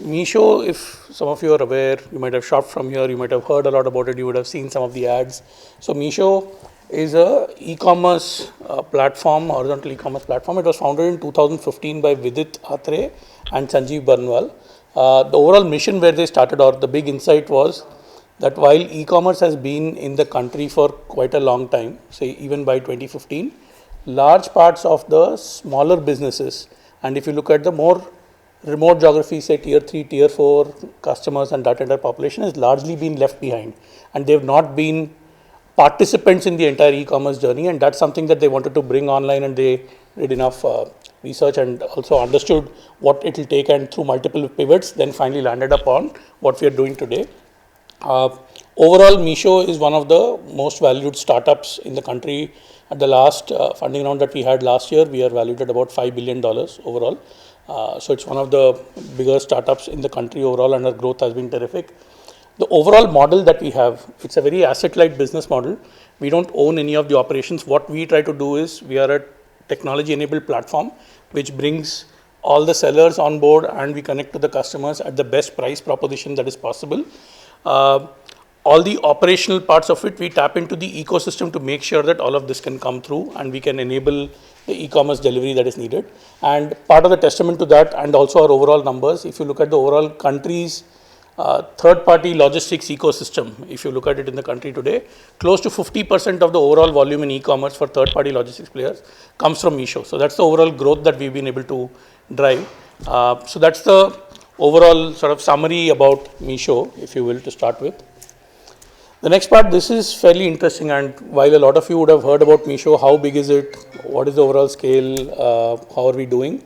Meesho, if some of you are aware, you might have shopped from here, you might have heard a lot about it, you would have seen some of the ads. So Meesho is a e-commerce platform, horizontal e-commerce platform. It was founded in 2015 by Vidit Atre and Sanjeev Barnwal. The overall mission where they started, or the big insight was that while e-commerce has been in the country for quite a long time, say even by 2015, large parts of the smaller businesses, and if you look at the more remote geographies, say tier 3, tier 4 customers and that entire population has largely been left behind, and they've not been participants in the entire e-commerce journey, and that's something that they wanted to bring online, and they did enough research and also understood what it will take, and through multiple pivots then finally landed upon what we are doing today. Overall, Meesho is one of the most valued startups in the country. At the last funding round that we had last year, we are valued at about $5 billion overall. So it's one of the bigger startups in the country overall, and our growth has been terrific. The overall model that we have, it's a very asset-light business model. We don't own any of the operations. What we try to do is, we are a technology-enabled platform which brings all the sellers on board, and we connect to the customers at the best price proposition that is possible. All the operational parts of it, we tap into the ecosystem to make sure that all of this can come through and we can enable the e-commerce delivery that is needed. And part of the testament to that, and also our overall numbers, if you look at the overall country's third-party logistics ecosystem, if you look at it in the country today, close to 50% of the overall volume in e-commerce for third-party logistics players comes from Meesho. So that's the overall growth that we've been able to drive. So that's the overall sort of summary about Meesho, if you will, to start with. The next part, this is fairly interesting, and while a lot of you would have heard about Meesho, how big is it, what is the overall scale, how are we doing?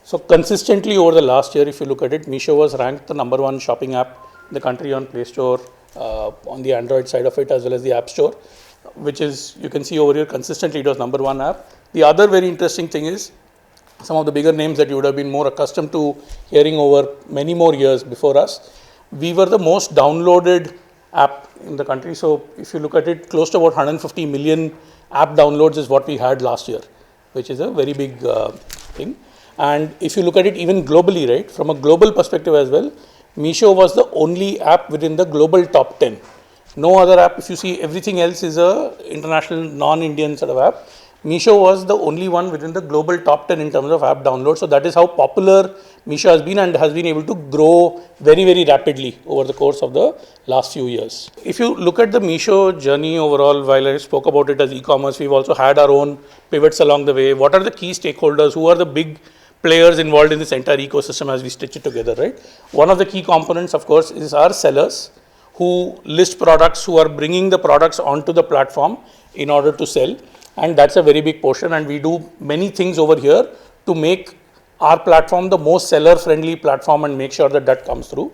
So consistently over the last year, if you look at it, Meesho was ranked the #1 shopping app in the country on Play Store, on the Android side of it, as well as the App Store, which is, you can see over here, consistently it was #1 app. The other very interesting thing is, some of the bigger names that you would have been more accustomed to hearing over many more years before us, we were the most downloaded app in the country. So if you look at it, close to about 150 million app downloads is what we had last year, which is a very big thing. And if you look at it even globally, right, from a global perspective as well, Meesho was the only app within the global top 10. No other app, if you see, everything else is a international, non-Indian sort of app. Meesho was the only one within the global top 10 in terms of app download. So that is how popular Meesho has been, and has been able to grow very, very rapidly over the course of the last few years. If you look at the Meesho journey overall, while I spoke about it as e-commerce, we've also had our own pivots along the way. What are the key stakeholders? Who are the big players involved in this entire ecosystem as we stitch it together, right? One of the key components, of course, is our sellers who list products, who are bringing the products onto the platform in order to sell. And that's a very big portion, and we do many things over here to make our platform the most seller-friendly platform and make sure that that comes through.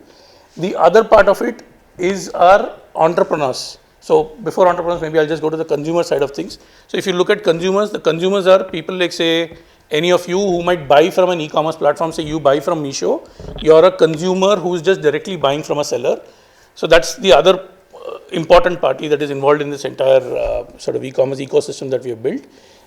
The other part of it is our entrepreneurs. So before entrepreneurs, maybe I'll just go to the consumer side of things. So if you look at consumers, the consumers are people like, say, any of you who might buy from an e-commerce platform. Say you buy from Meesho, you're a consumer who's just directly buying from a seller. So that's the other important party that is involved in this entire sort of e-commerce ecosystem that we have built.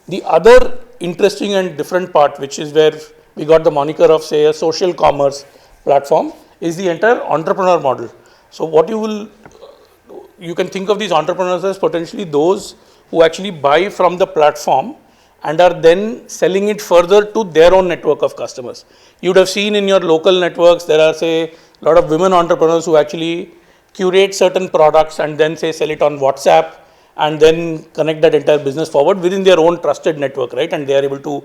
The other interesting and different part, which is where we got the moniker of, say, a social commerce platform, is the entire entrepreneur model. So what you can think of these entrepreneurs as potentially those who actually buy from the platform and are then selling it further to their own network of customers. You would have seen in your local networks, there are, say, a lot of women entrepreneurs who actually curate certain products and then, say, sell it on WhatsApp and then connect that entire business forward within their own trusted network, right? And they are able to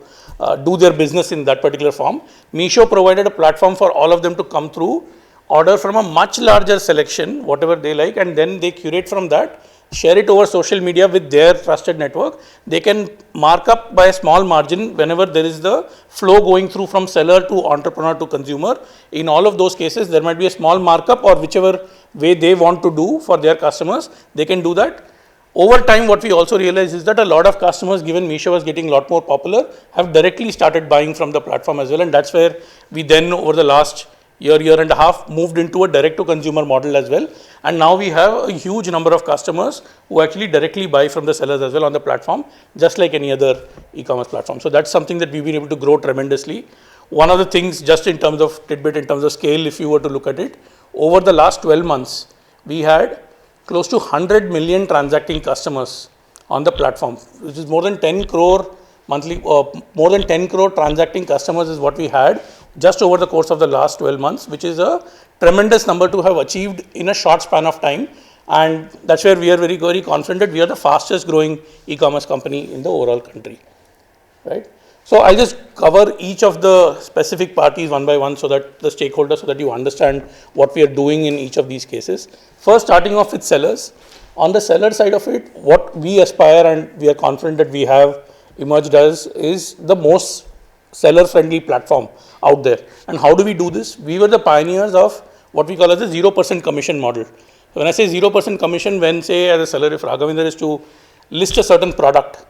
do their business in that particular form. Meesho provided a platform for all of them to come through, order from a much larger selection, whatever they like, and then they curate from that, share it over social media with their trusted network. They can mark up by a small margin whenever there is the flow going through from seller to entrepreneur to consumer. In all of those cases, there might be a small markup, or whichever way they want to do for their customers, they can do that. Over time, what we also realized is that a lot of customers, given Meesho was getting a lot more popular, have directly started buying from the platform as well. And that's where we then, over the last year and a half, moved into a direct-to-consumer model as well. And now we have a huge number of customers who actually directly buy from the sellers as well on the platform, just like any other e-commerce platform. So that's something that we've been able to grow tremendously. one of the things, just in terms of tidbit, in terms of scale, if you were to look at it, over the last 12 months, we had close to 100 million transacting customers on the platform, which is more than 10 crore monthly, more than 10 crore transacting customers is what we had just over the course of the last 12 months, which is a tremendous number to have achieved in a short span of time. And that's where we are very, very confident that we are the fastest growing e-commerce company in the overall country, right? So I'll just cover each of the specific parties one by one so that the stakeholders, so that you understand what we are doing in each of these cases. First, starting off with sellers. On the seller side of it, what we aspire and we are confident that we have emerged as is the most seller-friendly platform out there. And how do we do this? We were the pioneers of what we call as a 0% commission model. When I say 0% commission, when say as a seller, if Raghavinder is to list a certain product,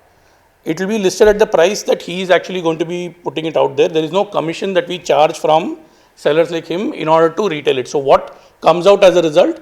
it will be listed at the price that he is actually going to be putting it out there. There is no commission that we charge from sellers like him in order to retail it. So what comes out as a result?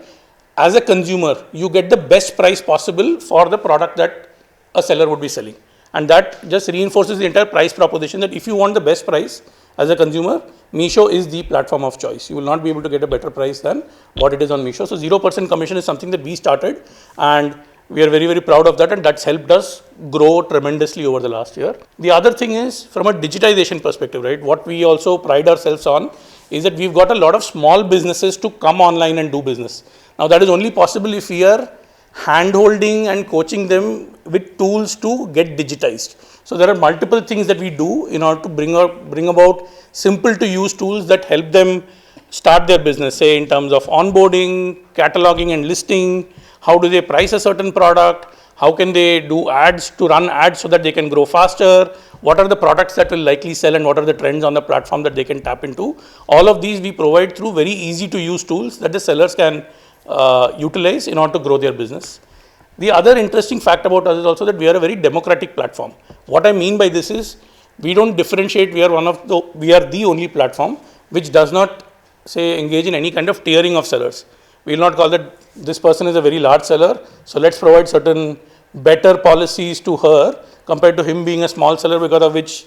As a consumer, you get the best price possible for the product that a seller would be selling. And that just reinforces the entire price proposition that if you want the best price as a consumer, Meesho is the platform of choice. You will not be able to get a better price than what it is on Meesho. So 0% commission is something that we started, and we are very, very proud of that, and that's helped us grow tremendously over the last year. The other thing is from a digitization perspective, right? What we also pride ourselves on is that we've got a lot of small businesses to come online and do business. Now that is only possible if we are hand-holding and coaching them with tools to get digitized. So there are multiple things that we do in order to bring about simple to use tools that help them start their business, say in terms of onboarding, cataloging and listing, how do they price a certain product, how can they do ads to run ads so that they can grow faster, what are the products that will likely sell and what are the trends on the platform that they can tap into. All of these we provide through very easy to use tools that the sellers can utilize in order to grow their business. The other interesting fact about us is also that we are a very democratic platform. What I mean by this is we don't differentiate. We are the only platform which does not say engage in any kind of tiering of sellers. We will not call that this person is a very large seller, so let's provide certain better policies to her compared to him being a small seller, because of which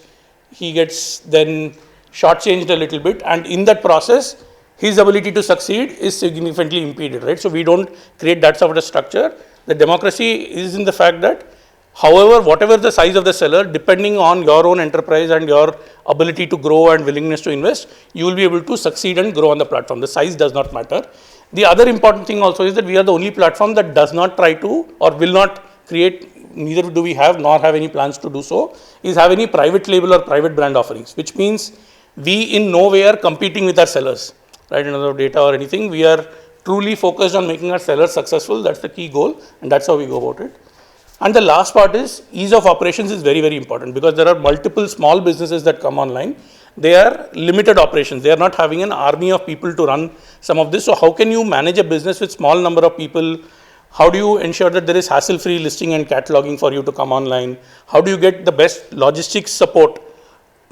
he gets then shortchanged a little bit, and in that process his ability to succeed is significantly impeded, right? So we don't create that sort of structure. The democracy is in the fact that however, whatever the size of the seller, depending on your own enterprise and your ability to grow and willingness to invest, you will be able to succeed and grow on the platform. The size does not matter. The other important thing also is that we are the only platform that does not try to or will not create, neither do we have nor have any plans to do so, is have any private label or private brand offerings, which means we in no way are competing with our sellers, right, in terms of data or anything. We are truly focused on making our sellers successful. That's the key goal, and that's how we go about it. And the last part is ease of operations is very, very important, because there are multiple small businesses that come online. They are limited operations. They are not having an army of people to run some of this. So how can you manage a business with small number of people? How do you ensure that there is hassle-free listing and cataloging for you to come online? How do you get the best logistics support?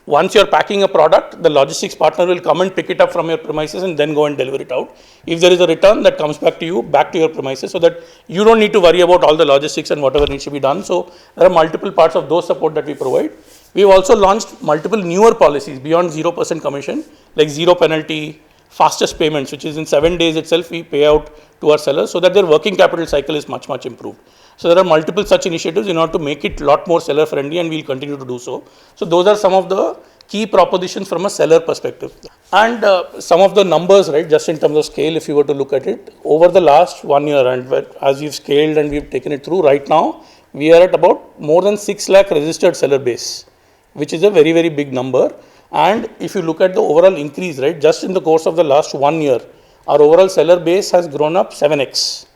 Once you're packing a product, the logistics partner will come and pick it up from your premises and then go and deliver it out. If there is a return, that comes back to you, back to your premises, so that you don't need to worry about all the logistics and whatever needs to be done. So there are multiple parts of those support that we provide. We've also launched multiple newer policies beyond 0% commission, like zero penalty, fastest payments, which is in 7 days itself we pay out to our sellers so that their working capital cycle is much, much improved. So there are multiple such initiatives in order to make it a lot more seller friendly, and we'll continue to do so. So those are some of the key propositions from a seller perspective. And some of the numbers, right, just in terms of scale, if you were to look at it, over the last 1 year, and as we've scaled and we've taken it through, right now, we are at about more than 6 lakh registered seller base, which is a very, very big number. And if you look at the overall increase, right, just in the course of the last 1 year, our overall seller base has grown up 7x.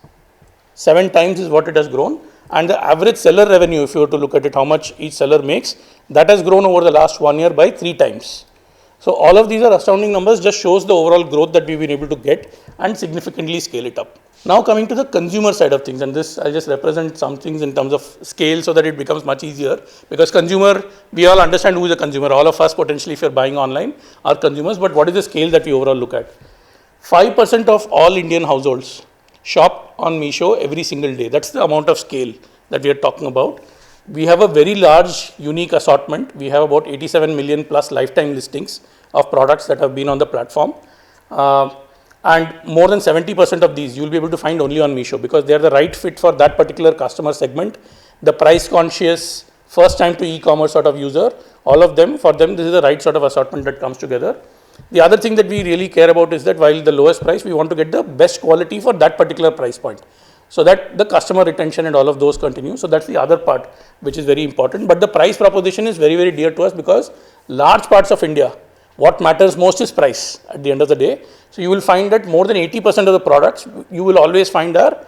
7 times is what it has grown. And the average seller revenue, if you were to look at it, how much each seller makes, that has grown over the last 1 year by 3 times. So all of these are astounding numbers, just shows the overall growth that we've been able to get and significantly scale it up. Now coming to the consumer side of things, and this I just represent some things in terms of scale so that it becomes much easier, because consumer, we all understand who is a consumer. All of us potentially, if you're buying online, are consumers, but what is the scale that we overall look at? 5% of all Indian households shop on Meesho every single day. That's the amount of scale that we are talking about. We have a very large unique assortment. We have about 87 million plus lifetime listings of products that have been on the platform. And more than 70% of these you will be able to find only on Meesho, because they are the right fit for that particular customer segment, the price conscious, first time to e-commerce sort of user. All of them, for them, this is the right sort of assortment that comes together. The other thing that we really care about is that while the lowest price, we want to get the best quality for that particular price point, so that the customer retention and all of those continue. So that's the other part which is very important. But the price proposition is very, very dear to us, because large parts of India, what matters most is price at the end of the day. So you will find that more than 80% of the products you will always find are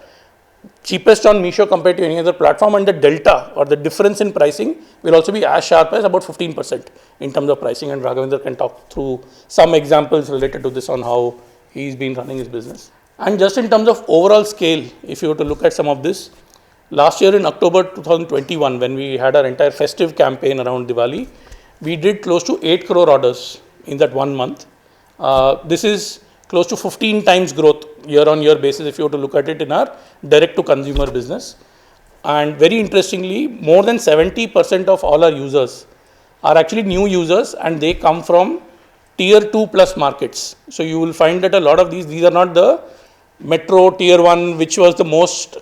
cheapest on Meesho compared to any other platform, and the delta or the difference in pricing will also be as sharp as about 15% in terms of pricing. And Raghavendra can talk through some examples related to this on how he's been running his business. And just in terms of overall scale, if you were to look at some of this, last year in October 2021, when we had our entire festive campaign around Diwali, we did close to 8 crore orders in that 1 month. This is close to 15 times growth year on year basis if you were to look at it in our direct to consumer business. And very interestingly, more than 70% of all our users are actually new users, and they come from tier 2 plus markets. So you will find that a lot of these are not the metro tier 1, which was the most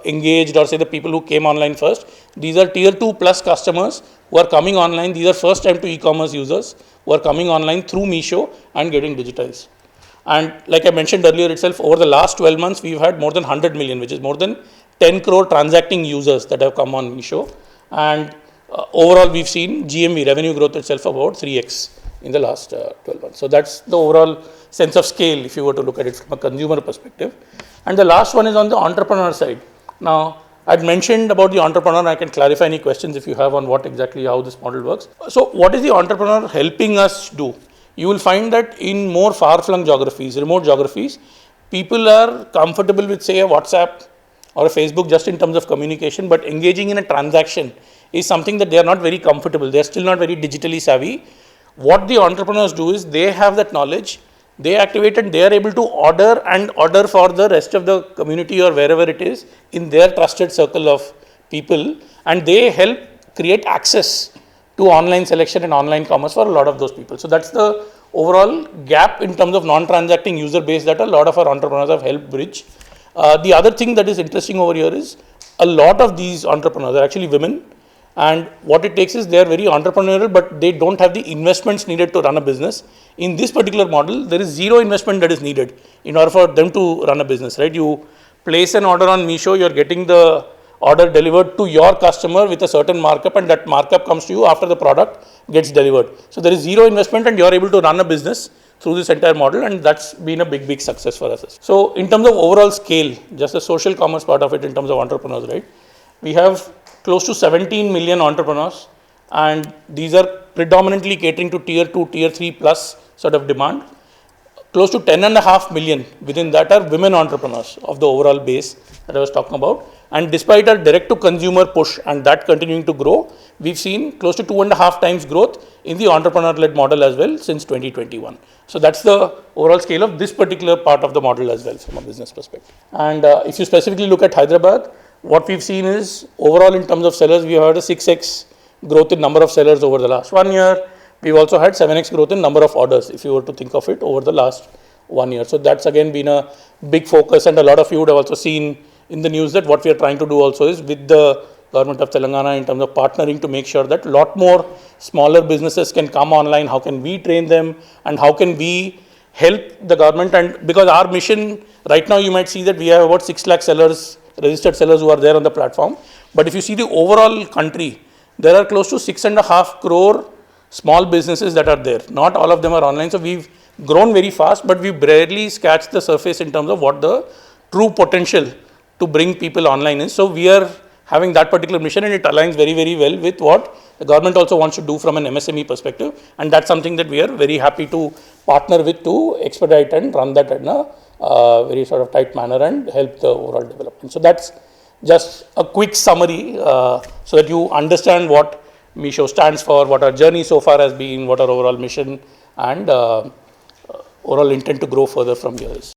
engaged, or say the people who came online first. These are tier 2 plus customers who are coming online. These are first time to e-commerce users who are coming online through Meesho and getting digitized. And like I mentioned earlier itself, over the last 12 months, we've had more than 100 million, which is more than 10 crore transacting users that have come on Meesho. And overall, we've seen GMV, revenue growth itself, about 3x in the last 12 months. So that's the overall sense of scale if you were to look at it from a consumer perspective. And the last one is on the entrepreneur side. Now, I'd mentioned about the entrepreneur. I can clarify any questions if you have on what exactly how this model works. So what is the entrepreneur helping us do? You will find that in more far-flung geographies, remote geographies, people are comfortable with, say, a WhatsApp or a Facebook just in terms of communication, but engaging in a transaction is something that they are not very comfortable. They are still not very digitally savvy. What the entrepreneurs do is they have that knowledge, they activate, and they are able to order for the rest of the community or wherever it is in their trusted circle of people, and they help create access to online selection and online commerce for a lot of those people. So that's the overall gap in terms of non-transacting user base that a lot of our entrepreneurs have helped bridge. The other thing that is interesting over here is a lot of these entrepreneurs are actually women, and what it takes is they are very entrepreneurial, but they don't have the investments needed to run a business. In this particular model, there is zero investment that is needed in order for them to run a business, right? You place an order on Meesho, you're getting the order delivered to your customer with a certain markup, and that markup comes to you after the product gets delivered. So there is zero investment, and you're able to run a business through this entire model, and that's been a big success for us. So in terms of overall scale, just the social commerce part of it in terms of entrepreneurs, right? We have close to 17 million entrepreneurs, and these are predominantly catering to tier 2, tier 3 plus sort of demand. Close to 10.5 million within that are women entrepreneurs of the overall base that I was talking about. And despite our direct to consumer push and that continuing to grow, we've seen close to 2.5 times growth in the entrepreneur-led model as well since 2021. So that's the overall scale of this particular part of the model as well from a business perspective. And if you specifically look at Hyderabad, what we've seen is overall in terms of sellers, we have had a 6x growth in number of sellers over the last 1 year. We've also had 7x growth in number of orders, if you were to think of it, over the last 1 year. So that's again been a big focus, and a lot of you would have also seen in the news that what we are trying to do also is with the government of Telangana in terms of partnering to make sure that a lot more smaller businesses can come online. How can we train them, and how can we help the government? And because our mission right now, you might see that we have about 6 lakh sellers, registered sellers who are there on the platform. But if you see the overall country, there are close to 6.5 crore small businesses that are there. Not all of them are online. So we've grown very fast, but we've barely scratched the surface in terms of what the true potential to bring people online is. So we are having that particular mission, and it aligns very, very well with what the government also wants to do from an MSME perspective. And that's something that we are very happy to partner with to expedite and run that in a very sort of tight manner and help the overall development. So that's just a quick summary so that you understand what Meesho stands for, what our journey so far has been, what our overall mission and overall intent to grow further from here is.